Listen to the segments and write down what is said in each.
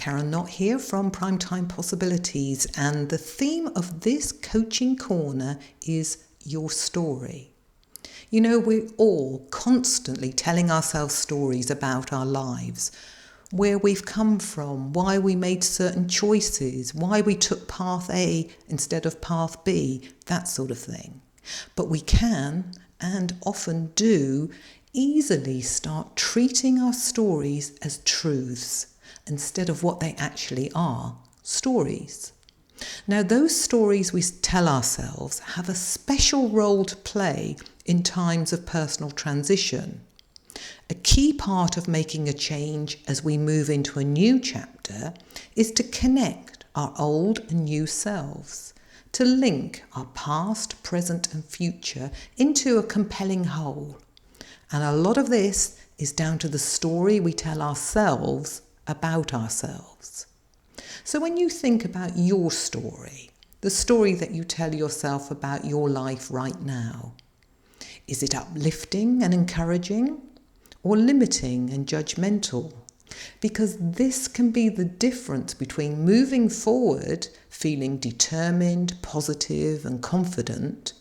Karen Knott here from Primetime Possibilities, and the theme of this coaching corner is your story. You know, we're all constantly telling ourselves stories about our lives, where we've come from, why we made certain choices, why we took path A instead of path B, that sort of thing. But we can, and often do, easily start treating our stories as truths instead of what they actually are, stories. Now, those stories we tell ourselves have a special role to play in times of personal transition. A key part of making a change as we move into a new chapter is to connect our old and new selves, to link our past, present and future into a compelling whole. And a lot of this is down to the story we tell ourselves about ourselves. So when you think about your story, the story that you tell yourself about your life right now, is it uplifting and encouraging or limiting and judgmental? Because this can be the difference between moving forward, feeling determined, positive and confident,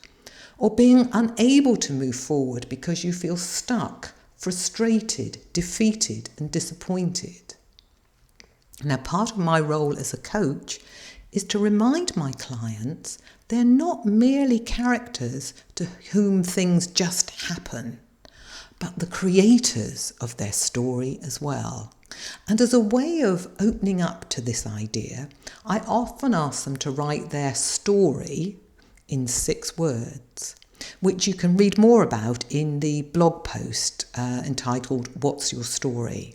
or being unable to move forward because you feel stuck, frustrated, defeated and disappointed. Now, part of my role as a coach is to remind my clients they're not merely characters to whom things just happen, but the creators of their story as well. And as a way of opening up to this idea, I often ask them to write their story in 6 words, which you can read more about in the blog post entitled "What's Your Story?"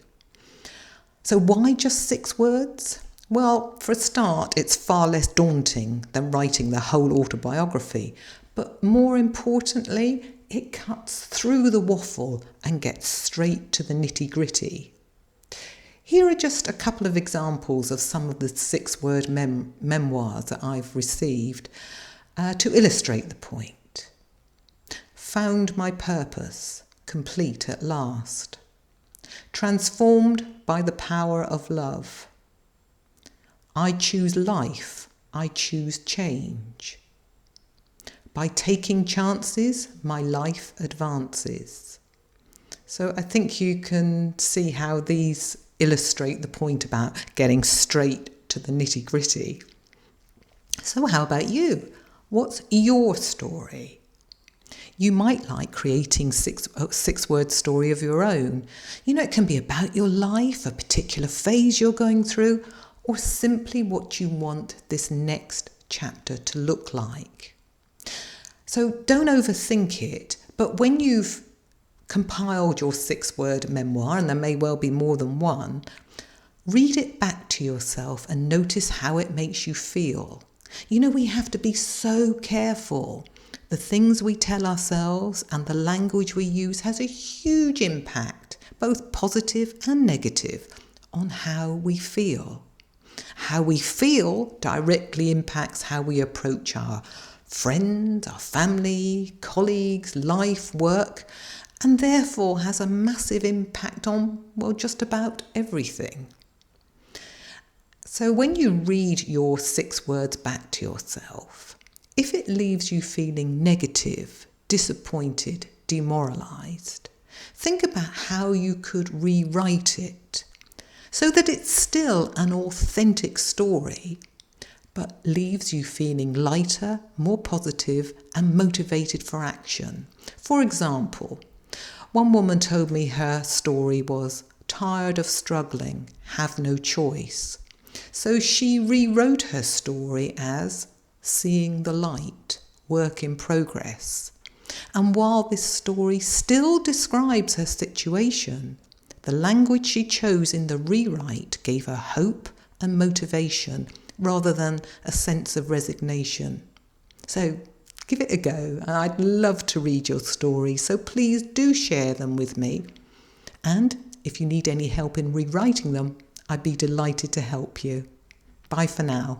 So why just 6 words? Well, for a start, it's far less daunting than writing the whole autobiography, but more importantly, it cuts through the waffle and gets straight to the nitty-gritty. Here are just a couple of examples of some of the 6-word memoirs that I've received to illustrate the point. Found my purpose, complete at last. Transformed by the power of love. I choose life, I choose change. By taking chances, my life advances. So I think you can see how these illustrate the point about getting straight to the nitty-gritty. So how about you? What's your story? You might like creating a 6-word story of your own. You know, it can be about your life, a particular phase you're going through, or simply what you want this next chapter to look like. So don't overthink it, but when you've compiled your 6-word memoir, and there may well be more than one, read it back to yourself and notice how it makes you feel. You know, we have to be so careful. The things we tell ourselves and the language we use has a huge impact, both positive and negative, on how we feel. How we feel directly impacts how we approach our friends, our family, colleagues, life, work, and therefore has a massive impact on, well, just about everything. So when you read your 6 words back to yourself, if it leaves you feeling negative, disappointed, demoralised, think about how you could rewrite it so that it's still an authentic story, but leaves you feeling lighter, more positive and motivated for action. For example, one woman told me her story was tired of struggling, have no choice. So she rewrote her story as seeing the light, work in progress. And while this story still describes her situation, the language she chose in the rewrite gave her hope and motivation rather than a sense of resignation. So give it a go. I'd love to read your stories, so please do share them with me. And if you need any help in rewriting them, I'd be delighted to help you. Bye for now.